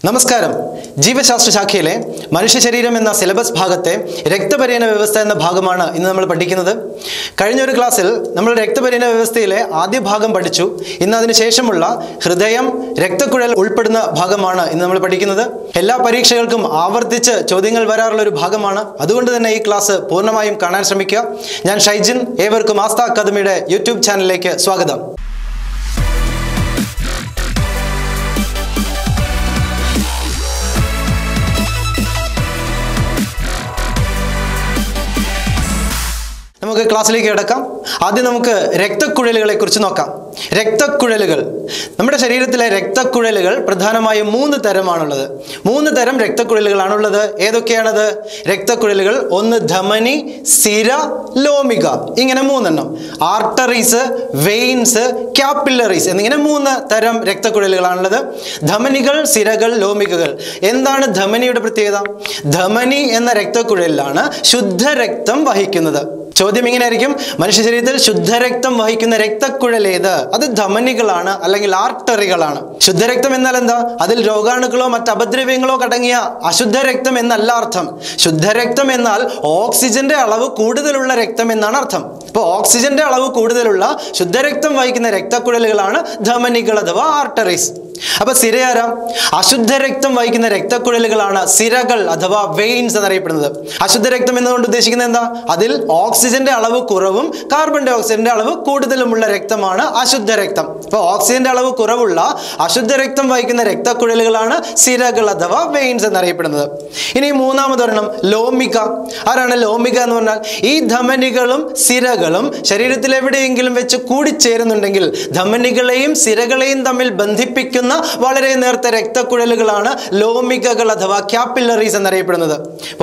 നമസ്കാരം. ജീവശാസ്ത്ര ശാഖയിലെ മനുഷ്യ ശരീരം എന്ന സിലബസ് ഭാഗത്തെ രക്തപര്യന വ്യവസ്ഥ എന്ന ഭാഗമാണ് ഇന്ന് നമ്മൾ പഠിക്കുന്നത്. കഴിഞ്ഞ ഒരു ക്ലാസ്സിൽ നമ്മൾ രക്തപര്യന വ്യവസ്ഥയിലെ ആദ്യ ഭാഗം പഠിച്ചു. ഇന്ന് അതിന് ശേഷമുള്ള ഹൃദയം, രക്തക്കുഴൽ ഉൾപ്പെടുന്ന ഭാഗമാണ് ഇന്ന് നമ്മൾ പഠിക്കുന്നത്. എല്ലാ പരീക്ഷകൾക്കും ആവർത്തിച്ച് ചോദ്യങ്ങൾ വരാറുള്ള ഒരു ഭാഗമാണ്. അതുകൊണ്ട് തന്നെ ഈ ക്ലാസ് പൂർണ്ണമായും കാണാൻ ശ്രമിക്കുക. ഞാൻ ഷൈജിൻ. ഏവർക്കും ആസ്ഥ അക്കാദമിയുടെ യൂട്യൂബ് ചാനലിലേക്ക് സ്വാഗതം. നമുക്ക് ക്ലാസ്സിലേക്ക് കിടക്കാം. ആദ്യം നമുക്ക് രക്തക്കുഴലുകളെ കുറിച്ച് നോക്കാം. രക്തക്കുഴലുകൾ, നമ്മുടെ ശരീരത്തിലെ രക്തക്കുഴലുകൾ പ്രധാനമായും 3 തരമാണുള്ളത്. 3 തരം രക്തക്കുഴലുകളാണുള്ളത്. ഏതൊക്കെയാണത്? രക്തക്കുഴലുകൾ, ഒന്ന് ധമനി, സിര, ലോമിക, ഇങ്ങനെ 3 എണ്ണം. ആർട്ടറീസ്, വെയിൻസ്, ക്യാപ്പില്ലറീസ് എന്നിങ്ങനെ 3 തരം രക്തക്കുഴലുകളാണുള്ളത്. ധമനികൾ, സിരകൾ, ലോമികകൾ. എന്താണ് ധമനിയുടെ പ്രത്യേകത? ധമനി എന്ന രക്തക്കുഴലിലാണ് ശുദ്ധരക്തം വഹിക്കുന്നത്. ചോദ്യം ഇങ്ങനെ ആയിരിക്കും: മനുഷ്യ ശരീരത്തിൽ ശുദ്ധരക്തം വഹിക്കുന്ന രക്തക്കുഴൽ ഏത്? അത് ധമനികളാണ് അല്ലെങ്കിൽ ആർട്ടറികളാണ്. ശുദ്ധരക്തം എന്നാൽ എന്താ? അതിൽ രോഗാണുക്കളോ മറ്റ് അപദ്രവ്യങ്ങളോ അടങ്ങിയ അശുദ്ധ രക്തം എന്നല്ല അർത്ഥം. ശുദ്ധരക്തം എന്നാൽ ഓക്സിജന്റെ അളവ് കൂടുതലുള്ള രക്തം എന്നാണ് അർത്ഥം. ഇപ്പോൾ ഓക്സിജന്റെ അളവ് കൂടുതലുള്ള ശുദ്ധരക്തം വഹിക്കുന്ന രക്തക്കുഴലുകളാണ് ധമനികൾ അഥവാ ആർട്ടറീസ്. അപ്പൊ സിരയാര? അശുദ്ധ രക്തം വഹിക്കുന്ന രക്തക്കുഴലുകളാണ് സിരകൾ അഥവാ വെയിൻസ് എന്നറിയപ്പെടുന്നത്. അശുദ്ധ രക്തം എന്നുകൊണ്ട് ഉദ്ദേശിക്കുന്നത് എന്താ? അതിൽ ഓക്സിജന്റെ അളവ് കുറവും കാർബൺ ഡൈ ഓക്സൈഡിന്റെ അളവ് കൂടുതലുമുള്ള രക്തമാണ് അശുദ്ധ രക്തം. അപ്പോൾ ഓക്സിജന്റെ അളവ് കുറവുള്ള അശുദ്ധ രക്തം വഹിക്കുന്ന രക്തക്കുഴലുകളാണ് സിരകൾ അഥവാ വെയിൻസ് എന്നറിയപ്പെടുന്നത്. ഇനി 3-മതൊരെണ്ണം ലോമിക. ആരാണ് ലോമിക എന്ന് പറഞ്ഞാൽ? ഈ ധമനികളും സിരകളും ശരീരത്തിൽ എവിടെയെങ്കിലും വെച്ച് കൂടിച്ചേരുന്നുണ്ടെങ്കിൽ ധമനികളെയും സിരകളെയും തമ്മിൽ ബന്ധിപ്പിക്കുന്ന വളരെ നേർത്ത രക്തക്കുഴലുകളാണ് ലോമികകൾ അഥവാ ക്യാപ്പില്ലറീസ് എന്നറിയപ്പെടുന്നത്.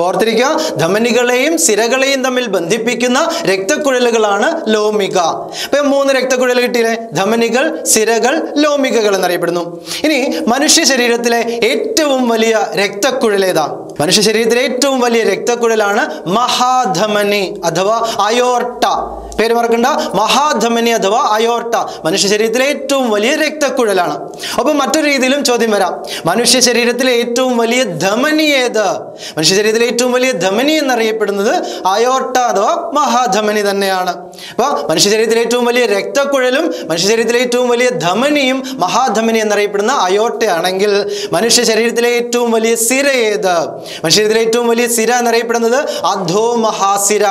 ഓർത്തിരിക്കുക, ധമനികളെയും സിരകളെയും തമ്മിൽ ബന്ധിപ്പിക്കുന്ന രക്തക്കുഴലുകളാണ് ലോമിക. അപ്പൊ 3 രക്തക്കുഴൽ കിട്ടിയില്ലേ? ധമനികൾ, സിരകൾ, ലോമികകൾ എന്നറിയപ്പെടുന്നു. ഇനി മനുഷ്യ ശരീരത്തിലെ ഏറ്റവും വലിയ രക്തക്കുഴൽ ഏതാ? മനുഷ്യ ശരീരത്തിലെ ഏറ്റവും വലിയ രക്തക്കുഴലാണ് മഹാധമനി അഥവാ അയോർട്ട. പേര് മറക്കണ്ട, മഹാധമനി അഥവാ അയോർട്ട മനുഷ്യ ശരീരത്തിലെ ഏറ്റവും വലിയ രക്തക്കുഴലാണ്. അപ്പൊ മറ്റൊരു രീതിയിലും ചോദ്യം വരാം: മനുഷ്യ ശരീരത്തിലെ ഏറ്റവും വലിയ ധമനി ഏത്? മനുഷ്യ ശരീരത്തിലെ ഏറ്റവും വലിയ ധമനി എന്നറിയപ്പെടുന്നത് അയോർട്ട അഥവാ മഹാധമനി തന്നെയാണ്. അപ്പൊ മനുഷ്യ ശരീരത്തിലെ ഏറ്റവും വലിയ രക്തക്കുഴലും മനുഷ്യ ശരീരത്തിലെ ഏറ്റവും വലിയ ധമനിയും മഹാധമനി എന്നറിയപ്പെടുന്ന അയോർട്ടയാണെങ്കിൽ മനുഷ്യ ശരീരത്തിലെ ഏറ്റവും വലിയ സിര ഏത്? മനുഷ്യ ശരീരത്തിലെ ഏറ്റവും വലിയ സിര എന്നറിയപ്പെടുന്നത് അധോ മഹാസിര.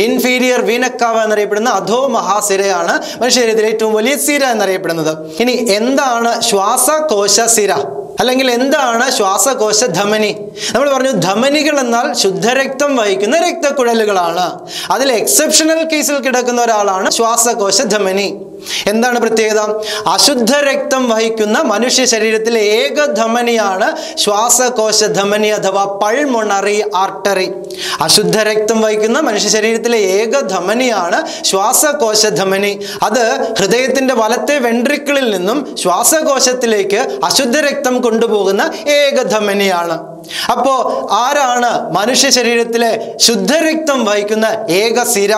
ഇൻഫീരിയർ വീനക്കാവ എന്നറിയപ്പെടുന്ന അധോ മഹാസിരയാണ് മനുഷ്യ ശരീരത്തിലെ ഏറ്റവും വലിയ സിര എന്നറിയപ്പെടുന്നത്. ഇനി എന്താണ് ശ്വാസകോശ സിര അല്ലെങ്കിൽ എന്താണ് ശ്വാസകോശ ധമനി? നമ്മൾ പറഞ്ഞു ധമനികൾ എന്നാൽ ശുദ്ധരക്തം വഹിക്കുന്ന രക്തക്കുഴലുകളാണ്. അതിൽ എക്സെപ്ഷണൽ കേസിൽ കിടക്കുന്ന ഒരാളാണ് ശ്വാസകോശ ധമനി. എന്താണ് പ്രത്യേകത? അശുദ്ധ രക്തം വഹിക്കുന്ന മനുഷ്യ ശരീരത്തിലെ ഏക ധമനിയാണ് ശ്വാസകോശ ധമനി അഥവാ പൾമൊണറി ആർട്ടറി. അശുദ്ധ രക്തം വഹിക്കുന്ന മനുഷ്യ ശരീരത്തിലെ ഏക ധമനിയാണ് ശ്വാസകോശ ധമനി. അത് ഹൃദയത്തിന്റെ വലത്തെ വെൻട്രിക്കിളിൽ നിന്നും ശ്വാസകോശത്തിലേക്ക് അശുദ്ധ രക്തം കൊണ്ടുപോകുന്ന ഏക ധമനിയാണ്. അപ്പോ ആരാണ് മനുഷ്യ ശരീരത്തിലെ ശുദ്ധരക്തം വഹിക്കുന്ന ഏക സിര?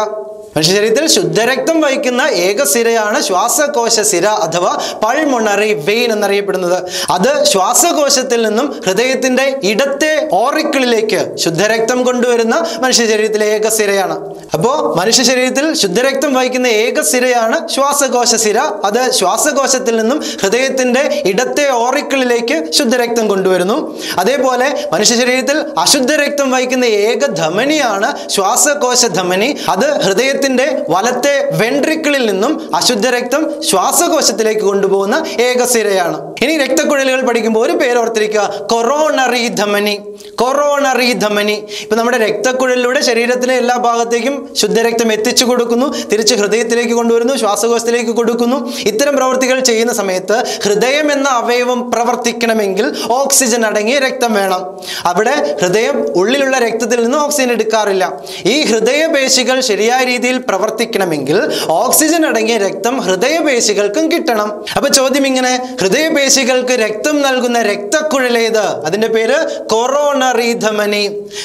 മനുഷ്യ ശരീരത്തിൽ ശുദ്ധരക്തം വഹിക്കുന്ന ഏക സിരയാണ് ശ്വാസകോശ സിര അഥവാ പൾമൊണറി വെയിൻ എന്നറിയപ്പെടുന്നത്. അത് ശ്വാസകോശത്തിൽ നിന്നും ഹൃദയത്തിന്റെ ഇടത്തെ ഓറിക്കിളിലേക്ക് ശുദ്ധരക്തം കൊണ്ടുവരുന്ന മനുഷ്യ ശരീരത്തിലെ ഏക സിരയാണ്. അപ്പോ മനുഷ്യ ശരീരത്തിൽ ശുദ്ധരക്തം വഹിക്കുന്ന ഏക സിരയാണ് ശ്വാസകോശ സിര. അത് ശ്വാസകോശത്തിൽ നിന്നും ഹൃദയത്തിന്റെ ഇടത്തെ ഓറിക്കിളിലേക്ക് ശുദ്ധരക്തം കൊണ്ടുവരുന്നു. അതേപോലെ മനുഷ്യ ശരീരത്തിൽ അശുദ്ധ രക്തം വഹിക്കുന്ന ഏക ധമനിയാണ് ശ്വാസകോശ ധമനി. അത് ഹൃദയത്തിന്റെ വലത്തെ വെൻട്രിക്കിളിൽ നിന്നും അശുദ്ധ രക്തം ശ്വാസകോശത്തിലേക്ക് കൊണ്ടുപോകുന്ന ഏക സിരയാണ്. ഇനി രക്തക്കുഴലുകൾ പഠിക്കുമ്പോൾ ഒരു പേര് ഓർത്തിരിക്കുക: കൊറോണറി ധമനി. കൊറോണറി ധമനി. ഇപ്പൊ നമ്മുടെ രക്തക്കുഴലിലൂടെ ശരീരത്തിലെ എല്ലാ ഭാഗത്തേക്കും ശുദ്ധരക്തം എത്തിച്ചു കൊടുക്കുന്നു, തിരിച്ച് ഹൃദയത്തിലേക്ക് കൊണ്ടുവരുന്നു, ശ്വാസകോശത്തിലേക്ക് കൊടുക്കുന്നു. ഇത്തരം പ്രവൃത്തികൾ ചെയ്യുന്ന സമയത്ത് ഹൃദയം എന്ന അവയവം പ്രവർത്തിക്കണമെങ്കിൽ ഓക്സിജൻ അടങ്ങിയ രക്തം വേണം. അവിടെ ഹൃദയം ഉള്ളിലുള്ള രക്തത്തിൽ നിന്ന് ഓക്സിജൻ എടുക്കാറില്ല. ഈ ഹൃദയപേശികൾ ശരിയായ രീതിയിൽ പ്രവർത്തിക്കണമെങ്കിൽ ഓക്സിജൻ അടങ്ങിയ രക്തം ഹൃദയപേശികൾക്കും കിട്ടണം. അപ്പൊ ചോദ്യം ഇങ്ങനെ: ഹൃദയപേശി ഹൃദയപേശികൾക്ക് രക്തം നൽകുന്ന രക്തക്കുഴലേത്? അതിന്റെ പേര് കൊറോണറി ധമനി.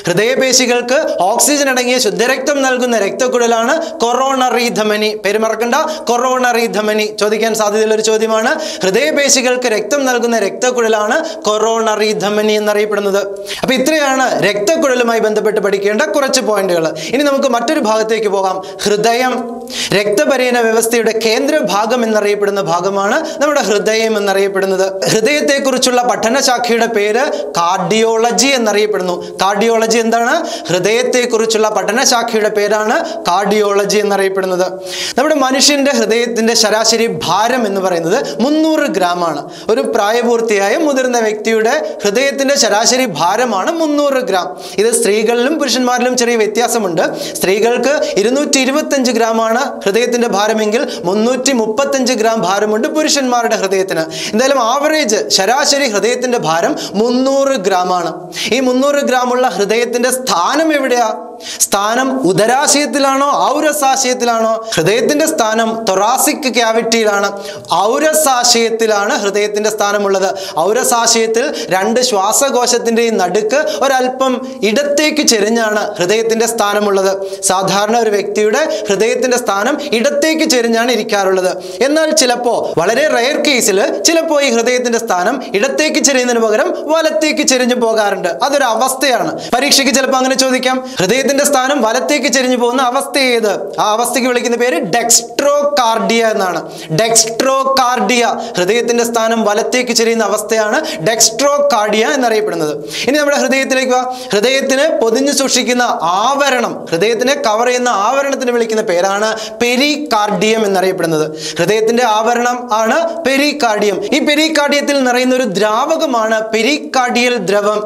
ഹൃദയപേശികൾക്ക് ഓക്സിജൻ അടങ്ങിയ ശുദ്ധരക്തം നൽകുന്ന രക്തക്കുഴലാണ് കൊറോണറി ധമനി. പേര് മറക്കണ്ട, കൊറോണറി ധമനി. ചോദിക്കാൻ സാധ്യതയുള്ള ഒരു ചോദ്യമാണ്. ഹൃദയപേശികൾക്ക് രക്തം നൽകുന്ന രക്തക്കുഴലാണ് കൊറോണറി ധമനി എന്നറിയപ്പെടുന്നത്. അപ്പൊ ഇത്രയാണ് രക്തക്കുഴലുമായി ബന്ധപ്പെട്ട് പഠിക്കേണ്ട കുറച്ച് പോയിന്റുകൾ. ഇനി നമുക്ക് മറ്റൊരു ഭാഗത്തേക്ക് പോകാം. ഹൃദയം. രക്തപര്യന വ്യവസ്ഥയുടെ കേന്ദ്ര ഭാഗം എന്നറിയപ്പെടുന്ന ഭാഗമാണ് നമ്മുടെ ഹൃദയം എന്നറിയപ്പെടുന്നത്. ഹൃദയത്തെക്കുറിച്ചുള്ള പഠനശാഖയുടെ പേര് കാർഡിയോളജി എന്നറിയപ്പെടുന്നു. കാർഡിയോളജി എന്താണ്? ഹൃദയത്തെക്കുറിച്ചുള്ള പഠനശാഖയുടെ പേരാണ് കാർഡിയോളജി എന്നറിയപ്പെടുന്നത്. നമ്മുടെ മനുഷ്യന്റെ ഹൃദയത്തിന്റെ ശരാശരി ഭാരം എന്ന് പറയുന്നത് 300 ഗ്രാം ആണ്. ഒരു പ്രായപൂർത്തിയായ മുതിർന്ന വ്യക്തിയുടെ ഹൃദയത്തിന്റെ ശരാശരി ഭാരമാണ് 300 ഗ്രാം. ഇത് സ്ത്രീകളിലും പുരുഷന്മാരിലും ചെറിയ വ്യത്യാസമുണ്ട്. സ്ത്രീകൾക്ക് 225 ഗ്രാമാണ് ഹൃദയത്തിന്റെ ഭാരമെങ്കിൽ 335 ഗ്രാം ഭാരമുണ്ട് പുരുഷന്മാരുടെ ഹൃദയത്തിന്. എന്തായാലും ആവറേജ് ശരാശരി ഹൃദയത്തിന്റെ ഭാരം 300 ഗ്രാം ആണ്. ഈ 300 ഗ്രാം ഉള്ള ഹൃദയത്തിന്റെ സ്ഥാനം എവിടെയാ? സ്ഥാനം ഉദരാശയത്തിലാണോ ഔരസാശയത്തിലാണോ? ഹൃദയത്തിന്റെ സ്ഥാനം തൊറാസിക് ക്യാവിറ്റിയിലാണ്. ഔരസാശയത്തിലാണ് ഹൃദയത്തിന്റെ സ്ഥാനമുള്ളത്. ഔരസാശയത്തിൽ 2 ശ്വാസകോശത്തിന്റെയും നടുക്ക് ഒരല്പം ഇടത്തേക്ക് ചെരിഞ്ഞാണ് ഹൃദയത്തിന്റെ സ്ഥാനമുള്ളത്. സാധാരണ ഒരു വ്യക്തിയുടെ ഹൃദയത്തിന്റെ സ്ഥാനം ഇടത്തേക്ക് ചെരിഞ്ഞാണ് ഇരിക്കാറുള്ളത്. എന്നാൽ ചിലപ്പോൾ, വളരെ റെയർ കേസിൽ ചിലപ്പോൾ ഈ ഹൃദയത്തിന്റെ സ്ഥാനം ഇടത്തേക്ക് ചെരിയുന്നതിന് പകരം വലത്തേക്ക് ചെരിഞ്ഞു പോകാറുണ്ട്. അതൊരു അവസ്ഥയാണ്. പരീക്ഷയ്ക്ക് ചിലപ്പോൾ അങ്ങനെ ചോദിക്കാം. ഹൃദയത്തിന്റെ സ്ഥാനം വലത്തേക്ക് ചെരിഞ്ഞു പോകുന്ന അവസ്ഥ ഏത്? ആ അവസ്ഥയ്ക്ക് വിളിക്കുന്ന പേര് ഡെക്സ്ട്രോകാർഡിയ എന്നാണ്. ഡെക്സ്ട്രോകാർഡിയ, ഹൃദയത്തിന്റെ സ്ഥാനം വലത്തേക്ക് ചെരിയുന്ന അവസ്ഥയാണ് ഡെക്സ്ട്രോകാർഡിയ എന്നറിയപ്പെടുന്നത്. ഇനി നമ്മുടെ ഹൃദയത്തിലേക്ക് വാ. ഹൃദയത്തിന് പൊതിഞ്ഞു സൂക്ഷിക്കുന്ന ആവരണം, ഹൃദയത്തിനെ കവർ ചെയ്യുന്ന ആവരണത്തിന് വിളിക്കുന്ന പേരാണ് പെരികാർഡിയം എന്നറിയപ്പെടുന്നത്. ഹൃദയത്തിന്റെ ആവരണം ആണ് പെരികാർഡിയം. ഈ പെരികാർഡിയത്തിൽ നിറയുന്ന ഒരു ദ്രാവകമാണ് പെരികാർഡിയൽ ദ്രവം.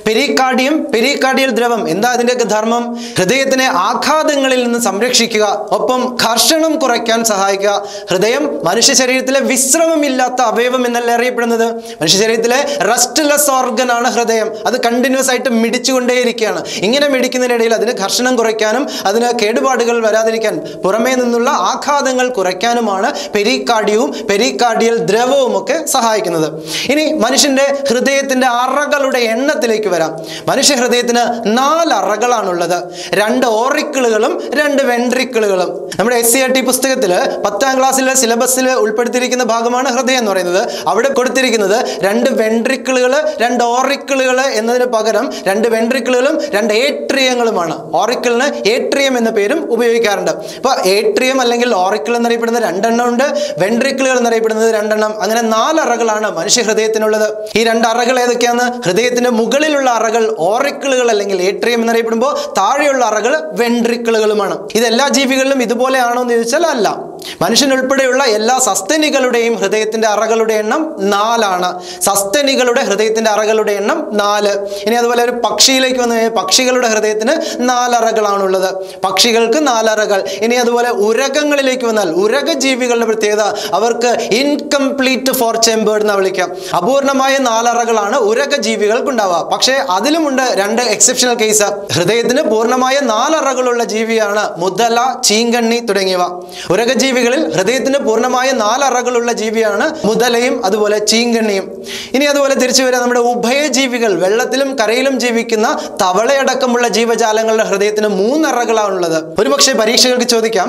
പെരികാർഡിയൽ ദ്രവം എന്താ അതിന്റെ ധർമ്മം? ഹൃദയത്തിനെ ആഘാതങ്ങളിൽ നിന്ന് സംരക്ഷിക്കുക, ഒപ്പം ഘർഷണം കുറയ്ക്കാൻ സഹായിക്കുക. ഹൃദയം മനുഷ്യ ശരീരത്തിലെ വിശ്രമമില്ലാത്ത അവയവം എന്നല്ല അറിയപ്പെടുന്നത്. മനുഷ്യ ശരീരത്തിലെ റെസ്റ്റ്ലെസ് ഓർഗൻ ആണ് ഹൃദയം. അത് കണ്ടിന്യൂസ് ആയിട്ട് മിടിച്ചുകൊണ്ടേയിരിക്കുകയാണ്. ഇങ്ങനെ മിടിക്കുന്നതിനിടയിൽ അതിന് ഘർഷണം കുറയ്ക്കാനും അതിന് കേടുപാടുകൾ വരാതിരിക്കാൻ, പുറമേ നിന്നുള്ള ആഘാതങ്ങൾ കുറയ്ക്കാനുമാണ് പെരികാർഡിയവും പെരികാർഡിയൽ ദ്രവവും ഒക്കെ സഹായിക്കുന്നത്. ഇനി മനുഷ്യന്റെ ഹൃദയത്തിന്റെ അറകളുടെ എണ്ണത്തിലേക്ക് വരാം. മനുഷ്യ ഹൃദയത്തിന് 4 അറകളാണുള്ളത്. 2 ഓറിക്കിളുകളും 2 വെൻട്രിക്കിളുകളും. നമ്മുടെ SCERT പുസ്തകത്തിൽ 10ാം ക്ലാസ്സിലെ സിലബസിൽ ഉൾപ്പെടുത്തിയിരിക്കുന്ന ഭാഗമാണ് ഹൃദയം എന്ന് പറയുന്നത്. അവിടെ കൊടുത്തിരിക്കുന്നത് 2 വെൻട്രിക്കിളുകൾ 2 ഓറിക്കിളുകൾ എന്നതിന് പകരം 2 വെൻട്രിക്കിളുകളും 2 ഏട്രിയങ്ങളുമാണ്. ഓറിക്കിളിന് ഏട്രിയം എന്ന പേരും ഉപയോഗിക്കാറുണ്ട്. അപ്പൊ ഏട്രിയം അല്ലെങ്കിൽ ഓറിക്കിൾ എന്നറിയപ്പെടുന്ന 2 എണ്ണം ഉണ്ട്, വെൻട്രിക്കിളുകൾ എന്നറിയപ്പെടുന്നത് 2 എണ്ണം. അങ്ങനെ 4 അറകളാണ് മനുഷ്യ ഹൃദയത്തിനുള്ളത്. ഈ 2 അറകൾ ഏതൊക്കെയാണ്? ഹൃദയത്തിന്റെ മുകളിലുള്ള അറകൾ ഓറിക്കിളുകൾ അല്ലെങ്കിൽ ഏട്രിയം എന്നറിയപ്പെടുമ്പോൾ താഴെയുള്ള അറകൾ വെൻട്രിക്കിളുകളുമാണ്. ഇതെല്ലാ ജീവികളിലും ഇതുപോലെയാണോ എന്ന് ചോദിച്ചാൽ അല്ല. മനുഷ്യനുൾപ്പെടെയുള്ള എല്ലാ സസ്തനികളുടെയും ഹൃദയത്തിന്റെ അറകളുടെ എണ്ണം 4 ആണ്. സസ്തനികളുടെ ഹൃദയത്തിന്റെ അറകളുടെ എണ്ണം 4. ഇനി അതുപോലെ ഒരു പക്ഷിയിലേക്ക് വന്നു കഴിഞ്ഞാൽ പക്ഷികളുടെ ഹൃദയത്തിന് 4 അറകളാണുള്ളത്. പക്ഷികൾക്ക് 4 അറകൾ. ഇനി അതുപോലെ ഉരകങ്ങളിലേക്ക് വന്നാൽ ഉരക ജീവികളുടെ പ്രത്യേകത, അവർക്ക് ഇൻകംപ്ലീറ്റ് 4 ചേമ്പേർഡ് എന്ന് വിളിക്കാം. അപൂർണമായ 4 അറകളാണ് ഉരക ജീവികൾക്കുണ്ടാവുക. പക്ഷേ അതിലുമുണ്ട് 2 എക്സെപ്ഷണൽ കേസ്. ഹൃദയത്തിന് പൂർണ്ണമായ 4 അറകളുള്ള ജീവിയാണ് മുതല, ചീങ്കണ്ണി തുടങ്ങിയവ. ഉരകജീവികളിൽ ഹൃദയത്തിന് പൂർണ്ണമായ 4 അറകളുള്ള ജീവിയാണ് മുതലയും അതുപോലെ ചീങ്കണ്ണിയും. ഇനി അതുപോലെ തിരിച്ചു വരാം. നമ്മുടെ ഉഭയജീവികൾ, വെള്ളത്തിലും കരയിലും ജീവിക്കുന്ന തവളയടക്കമുള്ള ജീവജാലങ്ങളുടെ ഹൃദയത്തിന് 3 അറകളാണുള്ളത്. ഒരുപക്ഷെ പരീക്ഷകൾക്ക് ചോദിക്കാം,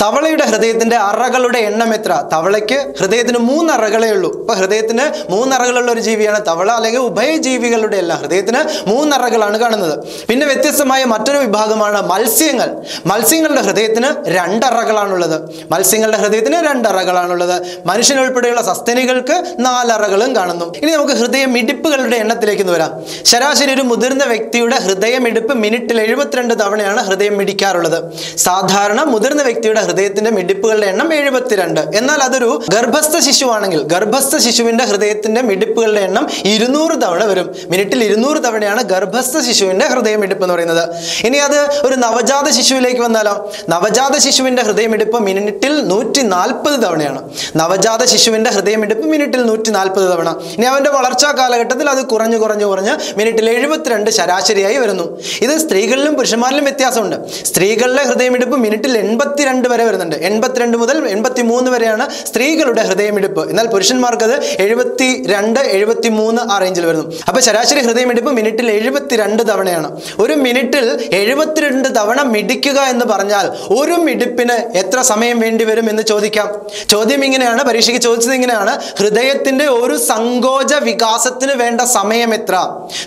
തവളയുടെ ഹൃദയത്തിന്റെ അറകളുടെ എണ്ണം എത്ര? തവളയ്ക്ക് ഹൃദയത്തിന് 3 അറകളേ ഉള്ളൂ. അപ്പൊ ഹൃദയത്തിന് 3 അറകളുള്ള ഒരു ജീവിയാണ് തവള. അല്ലെങ്കിൽ ഉഭയജീവികളുടെ എല്ലാം ഹൃദയത്തിന് 3 അറകളാണ് കാണുന്നത്. പിന്നെ വ്യത്യസ്തമായ മറ്റൊരു വിഭാഗമാണ് മത്സ്യങ്ങൾ. മത്സ്യങ്ങളുടെ ഹൃദയത്തിന് 2 അറകളാണുള്ളത്. മത്സ്യങ്ങളുടെ ഹൃദയത്തിന് 2 അറകളാണുള്ളത്. മനുഷ്യനുൾപ്പെടെയുള്ള സസ്തനികൾക്ക് 4 അറകളും കാണുന്നു. ഇനി നമുക്ക് ഹൃദയമിടിപ്പുകളുടെ എണ്ണത്തിലേക്ക് വരാം. ശരാശരി ഒരു മുതിർന്ന വ്യക്തിയുടെ ഹൃദയമിടിപ്പ് മിനിറ്റിൽ 72 തവണയാണ് ഹൃദയം മിടിക്കാറുള്ളത്. സാധാരണ മുതിർന്ന വ്യക്തിയുടെ ഹൃദയത്തിന്റെ മിടിപ്പുകളുടെ എണ്ണം 72. എന്നാൽ അതൊരു ഗർഭസ്ഥ ശിശുവാണെങ്കിൽ ഗർഭസ്ഥ ശിശുവിന്റെ ഹൃദയത്തിന്റെ മിടിപ്പുകളുടെ എണ്ണം 200 തവണ വരും. മിനിറ്റിൽ 200 തവണയാണ് ഗർഭസ്ഥ ശിശുവിന്റെ ഹൃദയമിടിപ്പ് എന്ന് പറയുന്നത്. ഇനി അത് ഒരു നവജാത ശിശുവിലേക്ക് വന്നാലോ? നവജാത ശിശുവിന്റെ ഹൃദയമിടിപ്പ് മിനിറ്റിൽ മിനിറ്റിൽ 140 തവണയാണ്. നവജാത ശിശുവിൻ്റെ ഹൃദയമിടിപ്പ് മിനിറ്റിൽ 140 തവണ. ഇനി അവൻ്റെ വളർച്ചാ കാലഘട്ടത്തിൽ അത് കുറഞ്ഞ് മിനിറ്റിൽ 72 ശരാശരിയായി വരുന്നു. ഇത് സ്ത്രീകളിലും പുരുഷന്മാരിലും വ്യത്യാസമുണ്ട്. സ്ത്രീകളിലെ ഹൃദയമിടിപ്പ് മിനിറ്റിൽ 82 വരെ വരുന്നുണ്ട്. 82 മുതൽ 83 വരെയാണ് സ്ത്രീകളുടെ ഹൃദയമിടിപ്പ്. എന്നാൽ പുരുഷന്മാർക്ക് അത് 72, 73 ആ റേഞ്ചിൽ വരുന്നു. അപ്പോൾ ശരാശരി ഹൃദയമിടിപ്പ് മിനിറ്റിൽ 72 തവണയാണ്. ഒരു മിനിറ്റിൽ 72 തവണ മിടിക്കുക എന്ന് പറഞ്ഞാൽ ഒരു മിടിപ്പിന് എത്ര സമയം വേണ്ടി വരും എന്ന് ചോദിക്കാം. ചോദ്യം ഇങ്ങനെയാണ്, പരീക്ഷയ്ക്ക് ചോദിച്ചത് ഇങ്ങനെയാണ്: ഹൃദയത്തിന്റെ ഒരു സങ്കോച വികാസത്തിന് വേണ്ട സമയം എത്ര?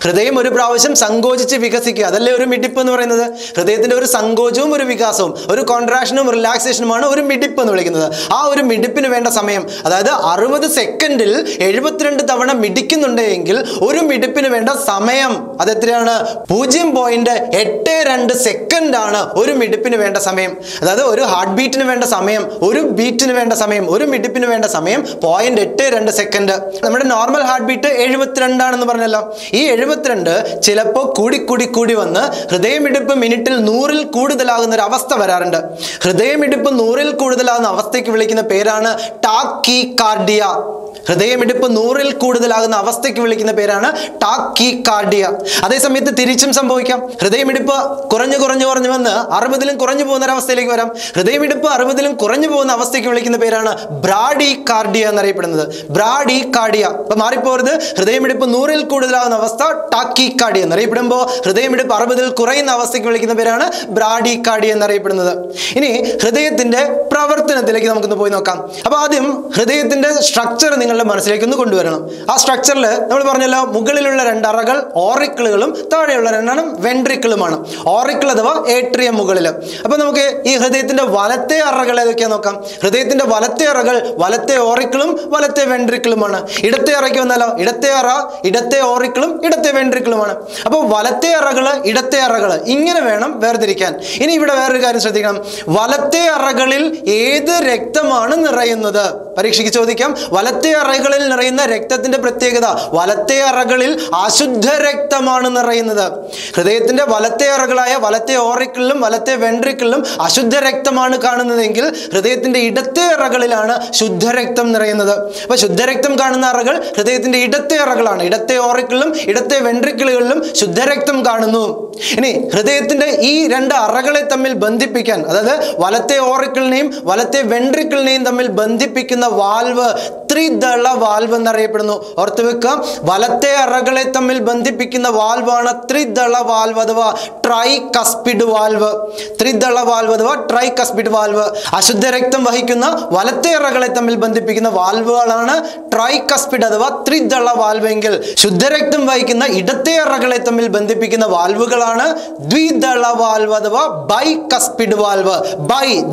ഹൃദയം ഒരു പ്രാവശ്യം സങ്കോചിച്ച് വികസിക്കുക, അതല്ലേ ഒരു മിടിപ്പ് എന്ന് പറയുന്നത്. ഹൃദയത്തിന്റെ ഒരു സങ്കോചവും ഒരു വികാസവും, ഒരു കോൺട്രാക്ഷനും റിലാക്സേഷനുമാണ് ഒരു മിടിപ്പ് എന്ന് വിളിക്കുന്നത്. ആ ഒരു മിടിപ്പിന് വേണ്ട സമയം, അതായത് 60 സെക്കൻഡിൽ 72 തവണ മിടിക്കുന്നുണ്ടെങ്കിൽ ഒരു മിടിപ്പിന് വേണ്ട സമയം അതെത്രയാണ്? 0.82 സെക്കൻഡ് ആണ് ഒരു മിടിപ്പിന് വേണ്ട സമയം. അതായത് ഒരു ഹാർട്ട് ബീറ്റിന് വേണ്ട സമയം, ഒരു ബീറ്റിന് വേണ്ട സമയം, ഒരു മിടിപ്പിന് വേണ്ട സമയം 0.82 സെക്കൻഡ്. നമ്മുടെ നോർമൽ ഹാർട്ട് ബീറ്റ് 72 ആണെന്ന് പറഞ്ഞല്ലോ. ഈ 72 ചിലപ്പോൾ കൂടി വന്ന് ഹൃദയമിടിപ്പ് മിനിറ്റിൽ 100-ൽ കൂടുതലാകുന്ന ഒരു അവസ്ഥ വരാറുണ്ട്. ഹൃദയമിടിപ്പ് 100-ൽ കൂടുതലാകുന്ന അവസ്ഥയ്ക്ക് വിളിക്കുന്ന പേരാണ് ടാക്കികാർഡിയ. ഹൃദയമിടിപ്പ് 100-ൽ കൂടുതലാകുന്ന അവസ്ഥയ്ക്ക് വിളിക്കുന്ന പേരാണ് ടാക്കികാർഡിയ. അതേസമയത്ത് തിരിച്ചും സംഭവിക്കാം. ഹൃദയമിടിപ്പ് കുറഞ്ഞു വന്ന് 60-ലും കുറഞ്ഞു പോകുന്ന ഒരവസ്ഥയിലേക്ക് വരാം. ഹൃദയമിടിപ്പ് 60-ലും കുറഞ്ഞു പോകുന്ന അവസ്ഥയ്ക്ക് വിളിക്കുന്ന പേരാണ് ബ്രാഡികാർഡിയ എന്നറിയപ്പെടുന്നത്. ബ്രാഡികാർഡിയ. അപ്പൊ മാറിപ്പോരുത്. ഹൃദയമിടിപ്പ് 100-ൽ കൂടുതലാകുന്ന അവസ്ഥ ടാക്കികാർഡിയ എന്നറിയപ്പെടുമ്പോൾ ഹൃദയമിടിപ്പ് 60-ൽ കുറയുന്ന അവസ്ഥയ്ക്ക് വിളിക്കുന്ന പേരാണ് ബ്രാഡികാർഡിയ എന്നറിയപ്പെടുന്നത്. ഇനി ഹൃദയത്തിന്റെ പ്രവർത്തനത്തിലേക്ക് നമുക്കൊന്ന് പോയി നോക്കാം. അപ്പൊ ആദ്യം ഹൃദയത്തിന്റെ സ്ട്രക്ചർ നിങ്ങളുടെ മനസ്സിലേക്ക് ഒന്ന് കൊണ്ടുവരണം. ആ സ്ട്രക്ചറിൽ നമ്മൾ പറഞ്ഞല്ലോ, മുകളിലുള്ള 2 അറകൾ ഓറിക്കിളുകളും താഴെയുള്ള 2 വെൻട്രിക്കിളുമാണ്. ഓറിക്കിൾ അഥവാ ഏട്രിയം മുകളിൽ. അപ്പൊ നമുക്ക് ഈ ഹൃദയത്തിന്റെ വലത്തെ അറകൾ ഏതൊക്കെയാ നോക്കാം. ഹൃദയത്തിന്റെ വലത്തെ അറകൾ വലത്തെ ഓറിക്കിളും വലത്തെ വെൻട്രിക്കിളുമാണ്. ഇടത്തെ അറയ്ക്ക് വന്നാലോ, ഇടത്തെ അറ ഇടത്തെ ഓറിക്കിളും ഇടത്തെ വെൻട്രിക്കിളുമാണ്. അപ്പോൾ വലത്തെ അറകള് ഇടത്തെ അറകള് ഇങ്ങനെ വേണം വേർതിരിക്കാൻ. ഇനി ഇവിടെ വേറൊരു കാര്യം ശ്രദ്ധിക്കണം. വലത്തെ അറകളിൽ ഏത് രക്തമാണ് നിറയുന്നത്? പരീക്ഷയ്ക്ക് ചോദിക്കാം. വലത്തെ അറകളിൽ നിറയുന്ന രക്തത്തിന്റെ പ്രത്യേകത, വലത്തെ അറകളിൽ അശുദ്ധ രക്തമാണ് നിറയുന്നത്. ഹൃദയത്തിന്റെ വലത്തെ അറകളായ വലത്തെ ഓറിക്കിളിലും വലത്തെ വെൻട്രിക്കിളിലും അശുദ്ധ രക്തമാണ് കാണുന്നതെങ്കിൽ ഹൃദയത്തിന്റെ ഇടത്തെ അറകളിലാണ് ശുദ്ധരക്തം നിറയുന്നത്. അപ്പൊ ശുദ്ധരക്തം കാണുന്ന അറകൾ ഹൃദയത്തിന്റെ ഇടത്തെ അറകളാണ്. ഇടത്തെ ഓറിക്കിളിലും ഇടത്തെ വെൻട്രിക്കിളുകളിലും ശുദ്ധരക്തം കാണുന്നു. ഇനി ഹൃദയത്തിന്റെ ഈ 2 അറകളെ തമ്മിൽ ബന്ധിപ്പിക്കാൻ, അതായത് വലത്തെ ഓറിക്കിളിനെയും വലത്തെ വെൻട്രിക്കിളിനെയും തമ്മിൽ ബന്ധിപ്പിക്കുന്ന വാൽവ് ത്രിദള വാൽവ് എന്നറിയപ്പെടുന്നു. ഓർത്ത് വെക്കുക, വലത്തെ അറകളെ തമ്മിൽ ബന്ധിപ്പിക്കുന്ന വാൽവാണ് ത്രിദള വാൽവ് അഥവാ ട്രൈകസ്പിഡ് വാൽവ്. ത്രിദള വാൽവ് അഥവാ ട്രൈകസ്പിഡ് വാൽവ്. അശുദ്ധ രക്തം വഹിക്കുന്ന വലത്തെ അറകളെ തമ്മിൽ ബന്ധിപ്പിക്കുന്ന വാൽവുകളാണ് ട്രൈകസ്പിഡ് അഥവാ ത്രിദള വാൽവ് എങ്കിൽ, ശുദ്ധരക്തം വഹിക്കുന്ന ഇടത്തെ അറകളെ തമ്മിൽ ബന്ധിപ്പിക്കുന്ന വാൽവുകളാണ് ദ്വിദള വാൽവ് അഥവാ ബൈകസ്പിഡ് വാൽവ്.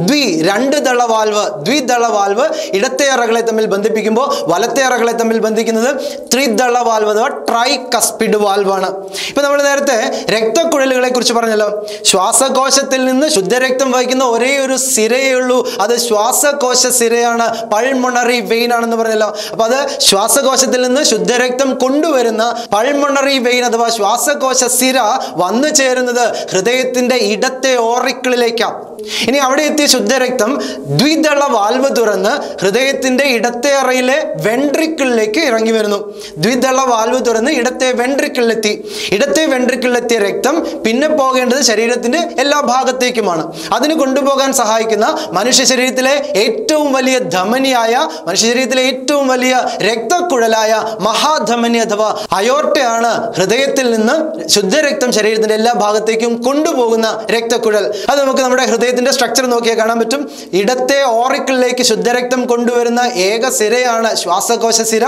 ദ്വി 2 ദള വാൽവ്, ദ്വിദള വാൽവ്. ഇടത്തെ അറകളെ തമ്മിൽ ബന്ധിപ്പിക്കുമ്പോൾ വലത്തെ അറകളെ തമ്മിൽ ബന്ധിക്കുന്നത് ത്രിദള വാൽവ് അഥവാ ട്രൈകസ്പിഡ് വാൽവാണ്. ഇപ്പൊ നമ്മൾ നേരത്തെ രക്തക്കുഴലുകളെ കുറിച്ച് പറഞ്ഞല്ലോ. ശ്വാസകോശത്തിൽ നിന്ന് ശുദ്ധരക്തം വഹിക്കുന്ന ഒരേ ഒരു സിരയേ ഉള്ളൂ, അത് ശ്വാസകോശ സിരയാണ്, പൾമണറി വെയിൻ ആണെന്ന് പറഞ്ഞല്ലോ. അപ്പൊ അത് ശ്വാസകോശത്തിൽ നിന്ന് ശുദ്ധരക്തം കൊണ്ടുവരുന്ന പൾമണറി വെയിൻ അഥവാ ശ്വാസകോശ സിര വന്നു ചേരുന്നത് ഹൃദയത്തിന്റെ ഇടത്തെ ഓറിക്കിളിലേക്കാണ്. ഇനി അവിടെ എത്തിയ ശുദ്ധരക്തം ദ്വിദള വാൽവ് തുറന്ന് ഹൃദയത്തിന്റെ ഇടത്തെ അറയിലെ വെൻട്രിക്കിളിലേക്ക് ഇറങ്ങി വരുന്നു. ദ്വിദള വാൽവ് തുറന്ന് ഇടത്തെ വെൻട്രിക്കിളിലെത്തി. ഇടത്തെ വെൻട്രിക്കിളിലെത്തിയ രക്തം പിന്നെ പോകേണ്ടത് ശരീരത്തിന്റെ എല്ലാ ഭാഗത്തേക്കുമാണ്. അതിന് കൊണ്ടുപോകാൻ സഹായിക്കുന്ന മനുഷ്യ ശരീരത്തിലെ ഏറ്റവും വലിയ ധമനിയായ, മനുഷ്യ ശരീരത്തിലെ ഏറ്റവും വലിയ രക്തക്കുഴലായ മഹാധമനി അഥവാ അയോർട്ടയാണ് ഹൃദയത്തിൽ നിന്ന് ശുദ്ധരക്തം ശരീരത്തിന്റെ എല്ലാ ഭാഗത്തേക്കും കൊണ്ടുപോകുന്ന രക്തക്കുഴൽ. അത് നമുക്ക് നമ്മുടെ ഹൃദയത്തിന്റെ സ്ട്രക്ചർ നോക്കിയാൽ കാണാൻ പറ്റും. ഇടത്തെ ഓറിക്കിളിലേക്ക് ശുദ്ധരക്തം കൊണ്ടുവരുന്ന ഏക സിരയാണ് ശ്വാസകോശ സിര.